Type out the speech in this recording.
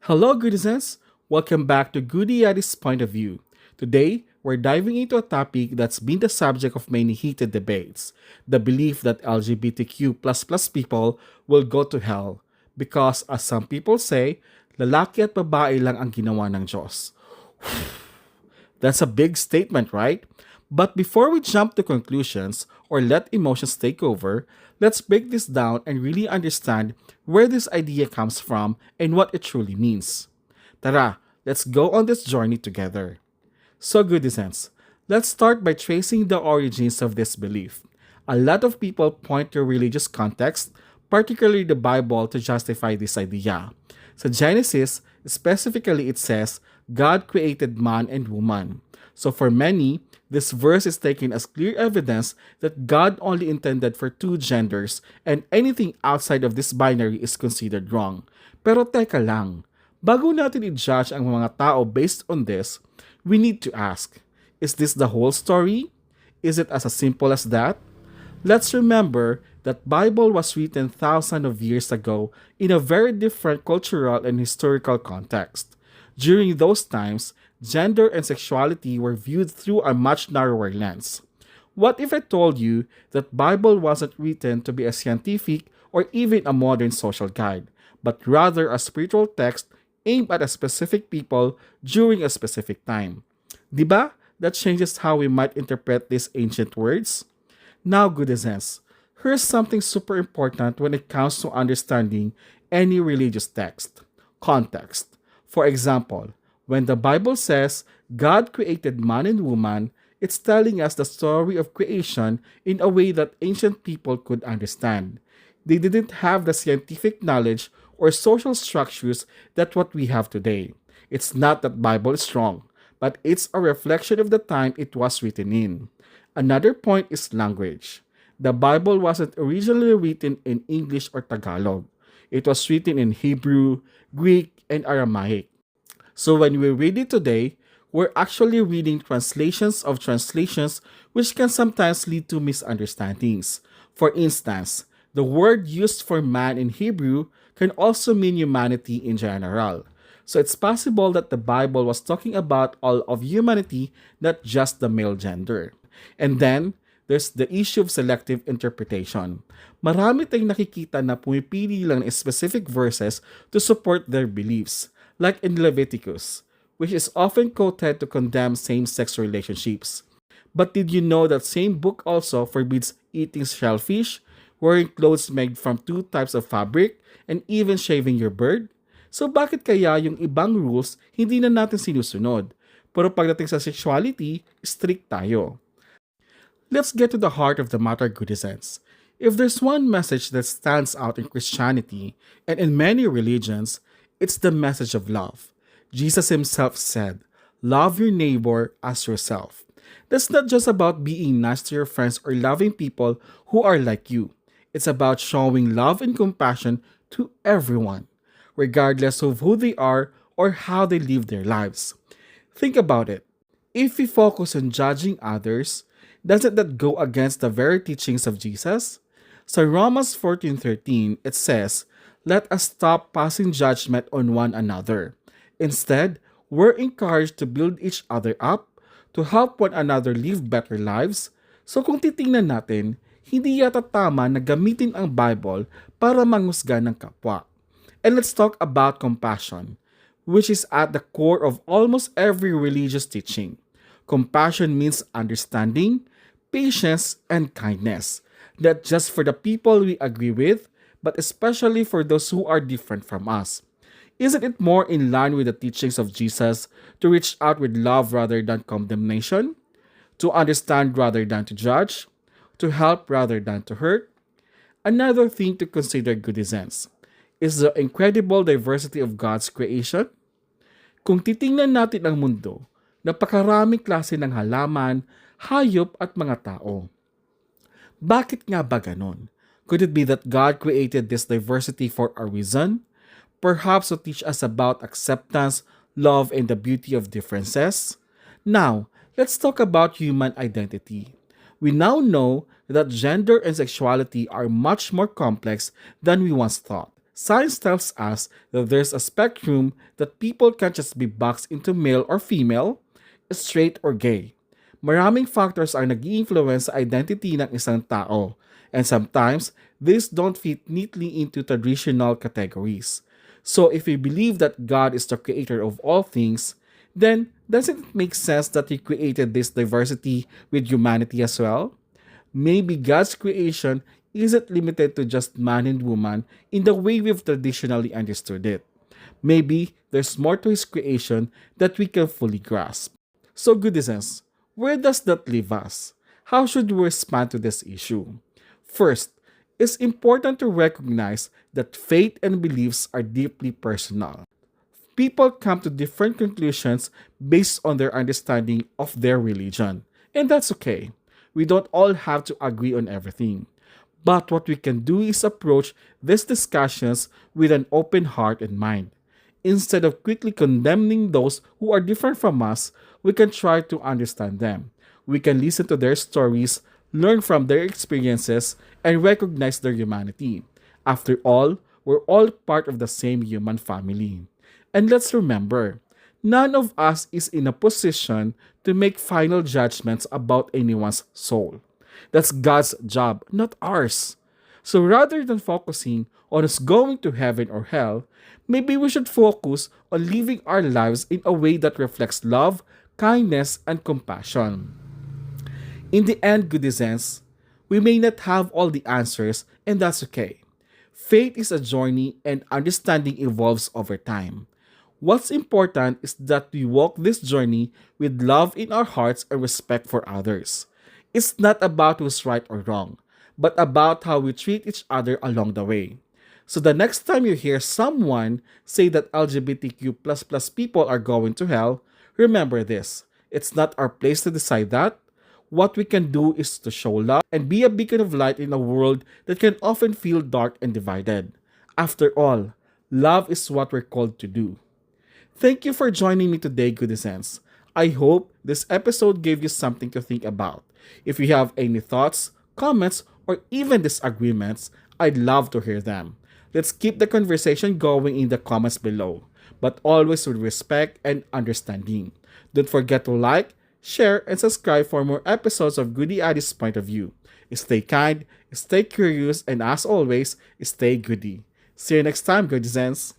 Hello, Goodysens! Welcome back to Goody Addy's Point of View. Today, we're diving into a topic that's been the subject of many heated debates: the belief that LGBTQ people will go to hell. Because, as some people say, lalaki at babae lang ang ginawa ng Diyos. That's a big statement, right? But before we jump to conclusions or let emotions take over, let's break this down and really understand where this idea comes from and what it truly means. Tara, let's go on this journey together. So, Goodysens, let's start by tracing the origins of this belief. A lot of people point to religious context, particularly the Bible, to justify this idea. So Genesis, specifically it says, God created man and woman. So for many, this verse is taken as clear evidence that God only intended for two genders and anything outside of this binary is considered wrong. Pero teka lang, bago natin i-judge ang mga tao based on this, we need to ask, is this the whole story? Is it as simple as that? Let's remember that Bible was written thousands of years ago in a very different cultural and historical context. During those times, gender and sexuality were viewed through a much narrower lens. What if I told you that Bible wasn't written to be a scientific or even a modern social guide, but rather a spiritual text aimed at a specific people during a specific time? Diba? That changes how we might interpret these ancient words. Now, Goodizens, here's something super important when it comes to understanding any religious text: context. For example, when the Bible says God created man and woman, it's telling us the story of creation in a way that ancient people could understand. They didn't have the scientific knowledge or social structures that what we have today. It's not that Bible is wrong, but it's a reflection of the time it was written in. Another point is language. The Bible wasn't originally written in English or Tagalog. It was written in Hebrew, Greek, and Aramaic. So when we read it today, we're actually reading translations of translations, which can sometimes lead to misunderstandings. For instance, the word used for man in Hebrew can also mean humanity in general. So it's possible that the Bible was talking about all of humanity, not just the male gender. And then, there's the issue of selective interpretation. Marami tayong nakikita na pumipili lang ng specific verses to support their beliefs, like in Leviticus, which is often quoted to condemn same-sex relationships. But did you know that same book also forbids eating shellfish, wearing clothes made from two types of fabric, and even shaving your bird? So bakit kaya yung ibang rules hindi na natin sinusunod? Pero pagdating sa sexuality, strict tayo. Let's get to the heart of the matter, Goodysens. If there's one message that stands out in Christianity and in many religions, it's the message of love. Jesus himself said, "Love your neighbor as yourself." That's not just about being nice to your friends or loving people who are like you. It's about showing love and compassion to everyone, regardless of who they are or how they live their lives. Think about it. If we focus on judging others, doesn't that go against the very teachings of Jesus? So Romans 14:13, it says, "Let us stop passing judgment on one another. Instead, we're encouraged to build each other up, to help one another live better lives." So kung titingnan natin, hindi yata tama na gamitin ang Bible para manghusga ng kapwa. And let's talk about compassion, which is at the core of almost every religious teaching. Compassion means understanding, patience, and kindness, not just for the people we agree with, but especially for those who are different from us. Isn't it more in line with the teachings of Jesus to reach out with love rather than condemnation? To understand rather than to judge? To help rather than to hurt? Another thing to consider, Goodizens, is the incredible diversity of God's creation. Kung titingnan natin ang mundo, napakaraming klase ng halaman, hayop at mga tao. Bakit nga ba ganon? Could it be that God created this diversity for a reason? Perhaps to teach us about acceptance, love, and the beauty of differences? Now, let's talk about human identity. We now know that gender and sexuality are much more complex than we once thought. Science tells us that there's a spectrum that people can't just be boxed into male or female, straight or gay. Maraming factors ang nag-i-influence sa identity ng isang tao, and sometimes these don't fit neatly into traditional categories. So if we believe that God is the creator of all things, then doesn't it make sense that He created this diversity with humanity as well? Maybe God's creation isn't limited to just man and woman in the way we've traditionally understood it. Maybe there's more to His creation that we can fully grasp. So, Goodizens, where does that leave us? How should we respond to this issue? First, it's important to recognize that faith and beliefs are deeply personal. People come to different conclusions based on their understanding of their religion. And that's okay. We don't all have to agree on everything. But what we can do is approach these discussions with an open heart and mind. Instead of quickly condemning those who are different from us, we can try to understand them. We can listen to their stories, learn from their experiences, and recognize their humanity. After all, we're all part of the same human family. And let's remember, none of us is in a position to make final judgments about anyone's soul. That's God's job, not ours. So rather than focusing on us going to heaven or hell, maybe we should focus on living our lives in a way that reflects love, kindness, and compassion. In the end, Goodizens, we may not have all the answers, and that's okay. Faith is a journey, and understanding evolves over time. What's important is that we walk this journey with love in our hearts and respect for others. It's not about who's right or wrong, but about how we treat each other along the way. So the next time you hear someone say that LGBTQ plus people are going to hell, remember this. It's not our place to decide that. What we can do is to show love and be a beacon of light in a world that can often feel dark and divided. After all, love is what we're called to do. Thank you for joining me today, Goodizens. I hope this episode gave you something to think about. If you have any thoughts, comments, or even disagreements, I'd love to hear them. Let's keep the conversation going in the comments below, but always with respect and understanding. Don't forget to like, share, and subscribe for more episodes of Goody Addy's Point of View. Stay kind, stay curious, and as always, stay goody. See you next time, Goodizens.